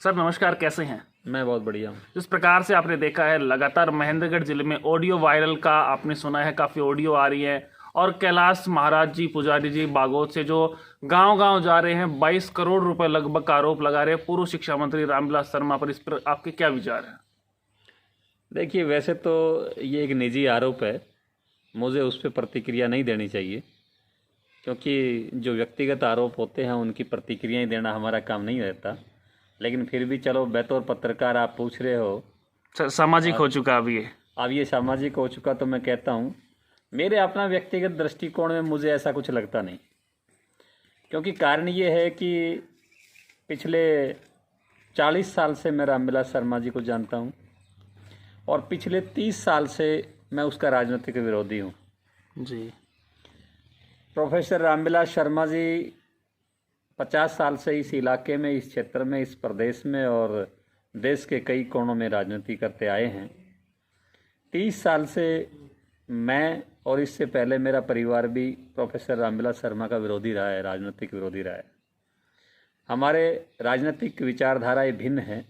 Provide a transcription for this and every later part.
Sir नमस्कार, कैसे हैं? मैं बहुत बढ़िया हूँ। जिस प्रकार से आपने देखा है, लगातार महेंद्रगढ़ जिले में ऑडियो वायरल का आपने सुना है, काफ़ी ऑडियो आ रही है और कैलाश महाराज जी, पुजारी जी बागोत से जो गांव-गांव जा रहे हैं, 22 करोड़ रुपए लगभग का आरोप लगा रहे हैं पूर्व शिक्षा मंत्री रामविलास शर्मा पर। इस पर आपके क्या विचार हैं? देखिए, वैसे तो ये एक निजी आरोप है, मुझे उस पर प्रतिक्रिया नहीं देनी चाहिए, क्योंकि जो व्यक्तिगत आरोप होते हैं उनकी प्रतिक्रियाएं देना हमारा काम नहीं रहता। लेकिन फिर भी चलो, बतौर पत्रकार आप पूछ रहे हो। सर सामाजिक हो चुका अभी ये। अब ये सामाजिक हो चुका तो मैं कहता हूँ, मेरे अपना व्यक्तिगत दृष्टिकोण में मुझे ऐसा कुछ लगता नहीं। क्योंकि कारण ये है कि पिछले 40 साल से मैं रामविलास शर्मा जी को जानता हूँ और पिछले 30 साल से मैं उसका राजनीतिक विरोधी हूँ। जी। प्रोफेसर रामविलास शर्मा जी 50 साल से इस इलाके में, इस क्षेत्र में, इस प्रदेश में और देश के कई कोनों में राजनीति करते आए हैं। 30 साल से मैं और इससे पहले मेरा परिवार भी प्रोफेसर रामविलास शर्मा का विरोधी रहा है, राजनीतिक विरोधी रहा है। हमारे राजनीतिक विचारधाराएं भिन्न हैं।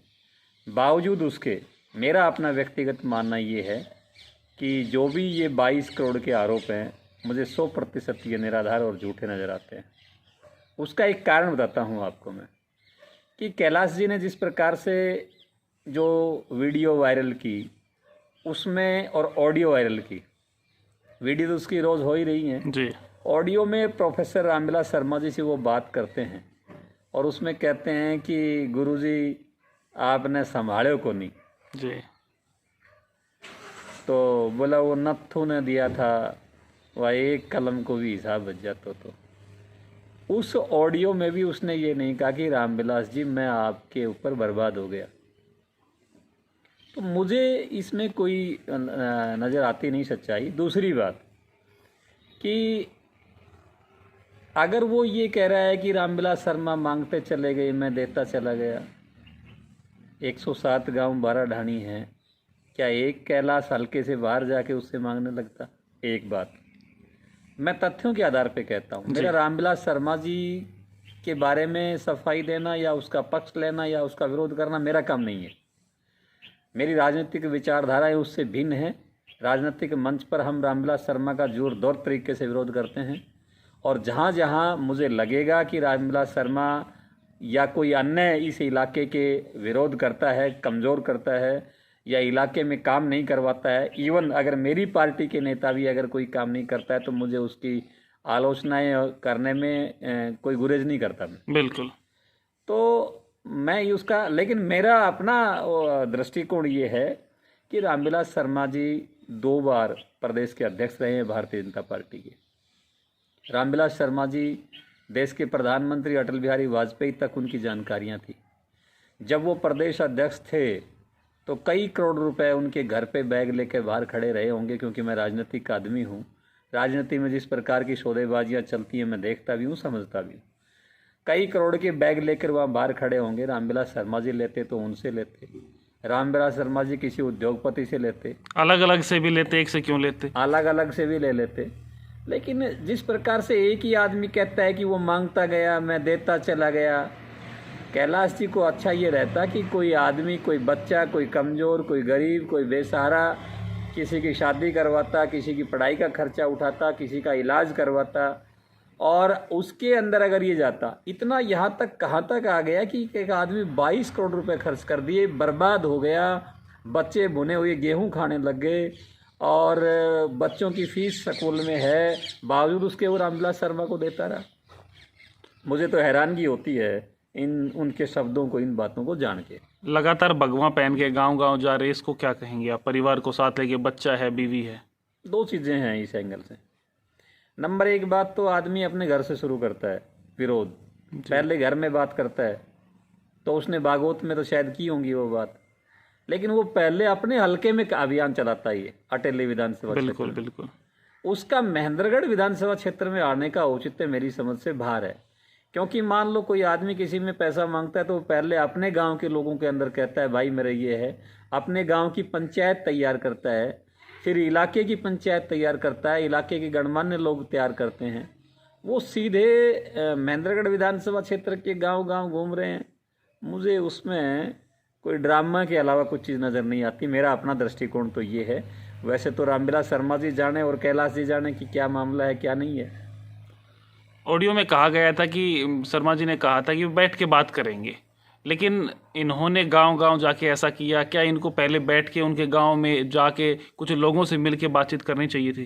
बावजूद उसके मेरा अपना व्यक्तिगत मानना ये है कि जो भी ये 22 करोड़ के आरोप हैं, मुझे 100% ये निराधार और झूठे नज़र आते हैं। उसका एक कारण बताता हूँ आपको मैं, कि कैलाश जी ने जिस प्रकार से जो वीडियो वायरल की उसमें, और ऑडियो वायरल की, वीडियो तो उसकी रोज़ हो ही रही हैं जी। ऑडियो में प्रोफेसर रामविलास शर्मा जी से वो बात करते हैं और उसमें कहते हैं कि गुरुजी आपने संभाले को नहीं। जी। तो बोला वो नत्थू ने दिया था, वह एक कलम को भी हिसाब बच जाता। तो उस ऑडियो में भी उसने ये नहीं कहा कि रामविलास जी मैं आपके ऊपर बर्बाद हो गया। तो मुझे इसमें कोई नज़र आती नहीं सच्चाई। दूसरी बात कि अगर वो ये कह रहा है कि रामविलास शर्मा मांगते चले गए, मैं देता चला गया, 107 गांव 12 ढाणी हैं, क्या एक कैलाश हल्के से बाहर जाके उससे मांगने लगता? एक बात मैं तथ्यों के आधार पे कहता हूँ। मेरा रामविलास शर्मा जी के बारे में सफाई देना या उसका पक्ष लेना या उसका विरोध करना मेरा काम नहीं है। मेरी राजनीतिक विचारधाराएं उससे भिन्न हैं। राजनीतिक मंच पर हम रामविलास शर्मा का जोरदार तरीके से विरोध करते हैं, और जहाँ जहाँ मुझे लगेगा कि रामविलास शर्मा या कोई अन्य इस इलाके के विरोध करता है, कमज़ोर करता है या इलाके में काम नहीं करवाता है, इवन अगर मेरी पार्टी के नेता भी अगर कोई काम नहीं करता है, तो मुझे उसकी आलोचनाएं करने में कोई गुरेज नहीं करता मैं। बिल्कुल। तो मैं उसका, लेकिन मेरा अपना दृष्टिकोण ये है कि रामविलास शर्मा जी 2 बार प्रदेश के अध्यक्ष रहे हैं भारतीय जनता पार्टी के। रामविलास शर्मा जी देश के प्रधानमंत्री अटल बिहारी वाजपेयी तक उनकी जानकारियां थी। जब वो प्रदेश अध्यक्ष थे तो कई करोड़ रुपए उनके घर पे बैग लेके बाहर खड़े रहे होंगे, क्योंकि मैं राजनीतिक आदमी हूँ। राजनीति में जिस प्रकार की सौदेबाजियाँ चलती हैं मैं देखता भी हूँ, समझता भी हूँ। कई करोड़ के बैग लेकर वहाँ बाहर खड़े होंगे। रामविलास शर्मा जी लेते तो उनसे लेते, रामविलास शर्मा जी किसी उद्योगपति से लेते, अलग अलग से भी लेते, एक से क्यों लेते? अलग अलग से भी ले लेते। लेकिन जिस प्रकार से एक ही आदमी कहता है कि वो मांगता गया, मैं देता चला गया, कैलाश जी को अच्छा ये रहता कि कोई आदमी, कोई बच्चा, कोई कमज़ोर, कोई गरीब, कोई बेसहारा, किसी की शादी करवाता, किसी की पढ़ाई का खर्चा उठाता, किसी का इलाज करवाता, और उसके अंदर अगर ये जाता, इतना यहाँ तक कहाँ तक आ गया कि एक आदमी 22 करोड़ रुपए खर्च कर दिए, बर्बाद हो गया, बच्चे भुने हुए गेहूँ खाने लग गए, और बच्चों की फीस स्कूल में है, बावजूद उसके वो रामविलास शर्मा को देता रहा। मुझे तो हैरानगी होती है उनके शब्दों को, इन बातों को जान के। लगातार भगवा पहन के गांव गांव जा रहे, इसको क्या कहेंगे आप? परिवार को साथ लेके, बच्चा है, बीवी है। 2 चीज़ें हैं इस एंगल से। नंबर 1 बात तो आदमी अपने घर से शुरू करता है विरोध, पहले घर में बात करता है। तो उसने बागोत में तो शायद की होंगी वो बात, लेकिन वो पहले अपने हलके में अभियान चलाता है, ये अटेली विधानसभा। बिल्कुल बिल्कुल। उसका महेंद्रगढ़ विधानसभा क्षेत्र में आने का औचित्य मेरी समझ से बाहर है। क्योंकि मान लो कोई आदमी किसी में पैसा मांगता है तो पहले अपने गांव के लोगों के अंदर कहता है भाई मेरा ये है, अपने गांव की पंचायत तैयार करता है, फिर इलाके की पंचायत तैयार करता है, इलाके के गणमान्य लोग तैयार करते हैं। वो सीधे महेंद्रगढ़ विधानसभा क्षेत्र के गांव गांव घूम रहे हैं, मुझे उसमें कोई ड्रामा के अलावा कुछ चीज़ नज़र नहीं आती। मेरा अपना दृष्टिकोण तो ये है। वैसे तो रामविलास शर्मा जी जाने और कैलाश जी जाने कि क्या मामला है क्या नहीं है। ऑडियो में कहा गया था कि शर्मा जी ने कहा था कि वो बैठ के बात करेंगे, लेकिन इन्होंने गांव-गांव जाके ऐसा किया। क्या इनको पहले बैठ के उनके गांव में जाके कुछ लोगों से मिल के बातचीत करनी चाहिए थी?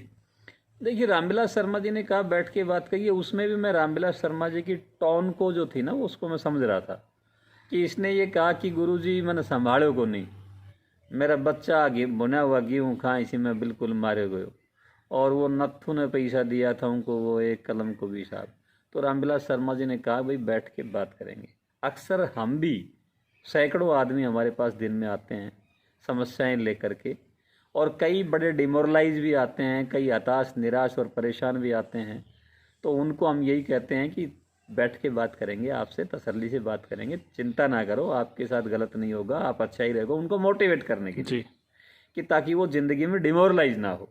देखिए, रामविलास शर्मा जी ने कहा बैठ के बात करिए, उसमें भी मैं रामविलास शर्मा जी की टोन को जो थी ना उसको मैं समझ रहा था कि इसने ये कहा कि गुरुजी मैंने संभालो को नहीं, मेरा बच्चा बुना हुआ गेहूँ खा इसी में बिल्कुल मारे गए। और वो नत्थू ने पैसा दिया था उनको, वो एक कलम को भी साहब। तो रामविलास शर्मा जी ने कहा भाई बैठ के बात करेंगे। अक्सर हम भी सैकड़ों आदमी हमारे पास दिन में आते हैं समस्याएं लेकर के, और कई बड़े डिमोरलाइज भी आते हैं, कई हताश निराश और परेशान भी आते हैं। तो उनको हम यही कहते हैं कि बैठ के बात करेंगे, आपसे तसल्ली से बात करेंगे, चिंता ना करो, आपके साथ गलत नहीं होगा, आप अच्छा ही रहेगा। उनको मोटिवेट करने के लिए कि ताकि वो ज़िंदगी में डिमोरलाइज ना हो।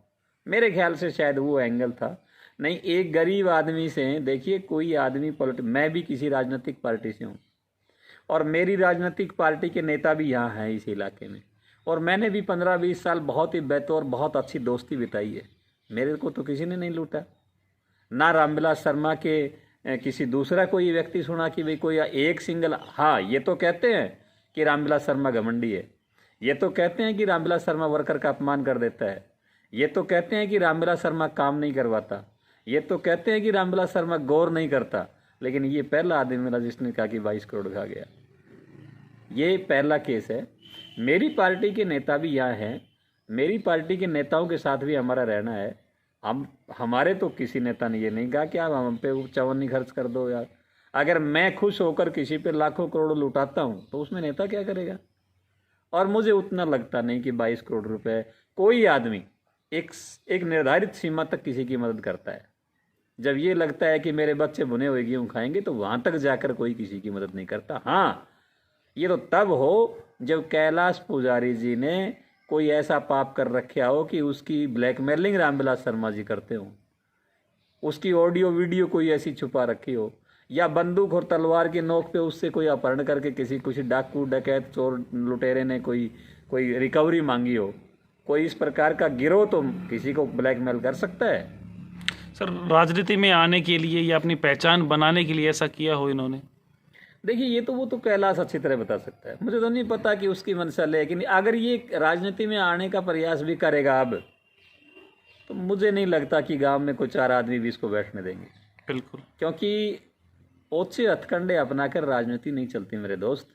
मेरे ख्याल से शायद वो एंगल था। नहीं, एक गरीब आदमी से देखिए, कोई आदमी मैं भी किसी राजनीतिक पार्टी से हूँ और मेरी राजनीतिक पार्टी के नेता भी यहाँ हैं इस इलाके में, और मैंने भी 15-20 साल बहुत ही बेहतर बहुत अच्छी दोस्ती बिताई है। मेरे को तो किसी ने नहीं लूटा, ना रामविलास शर्मा के किसी दूसरा कोई व्यक्ति सुना कि भाई कोई एक सिंगल। हाँ, ये तो कहते हैं कि रामविलास शर्मा घमंडी है, ये तो कहते हैं कि रामविलास शर्मा वर्कर का अपमान कर देता है, ये तो कहते हैं कि रामविलास शर्मा काम नहीं करवाता, ये तो कहते हैं कि रामविलास शर्मा गौर नहीं करता। लेकिन ये पहला आदमी मिला जिसने कहा कि 22 करोड़ खा गया। ये पहला केस है। मेरी पार्टी के नेता भी यहाँ हैं, मेरी पार्टी के नेताओं के साथ भी हमारा रहना है। हमारे तो किसी नेता ने ये नहीं कहा कि आप हम पे चवन्नी खर्च कर दो यार। अगर मैं खुश होकर किसी पे लाखों करोड़ लुटाता हूँ तो उसमें नेता क्या करेगा? और मुझे उतना लगता नहीं कि 22 करोड़ रुपए कोई आदमी एक निर्धारित सीमा तक किसी की मदद करता है। जब ये लगता है कि मेरे बच्चे बुने हुए गेहूँ खाएंगे तो वहाँ तक जाकर कोई किसी की मदद नहीं करता। हाँ, ये तो तब हो जब कैलाश पुजारी जी ने कोई ऐसा पाप कर रखा हो कि उसकी ब्लैकमेलिंग रामविलास शर्मा जी करते हो, उसकी ऑडियो वीडियो कोई ऐसी छुपा रखी हो, या बंदूक और तलवार की नोक पे उससे कोई अपहरण करके किसी डाकू डकैत चोर लुटेरे ने कोई रिकवरी मांगी हो। कोई इस प्रकार का गिरोह तो किसी को ब्लैकमेल कर सकता है। सर, राजनीति में आने के लिए या अपनी पहचान बनाने के लिए ऐसा किया हो इन्होंने? देखिए, ये तो वो तो कैलाश अच्छी तरह बता सकता है, मुझे तो नहीं पता कि उसकी मंशा है। लेकिन अगर ये राजनीति में आने का प्रयास भी करेगा अब, तो मुझे नहीं लगता कि गांव में कुछ 4 आदमी भी इसको बैठने देंगे। बिल्कुल, क्योंकि ओछे हथकंडे अपनाकर राजनीति नहीं चलती मेरे दोस्त।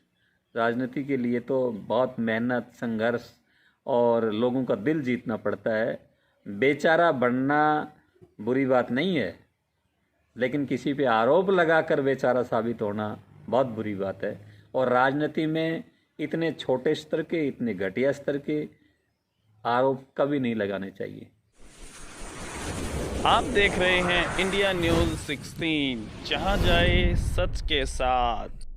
राजनीति के लिए तो बहुत मेहनत, संघर्ष और लोगों का दिल जीतना पड़ता है। बेचारा बनना बुरी बात नहीं है, लेकिन किसी पे आरोप लगाकर बेचारा साबित होना बहुत बुरी बात है। और राजनीति में इतने छोटे स्तर के, इतने घटिया स्तर के आरोप कभी नहीं लगाने चाहिए। आप देख रहे हैं इंडिया न्यूज़ 16, जहां जाए सच के साथ।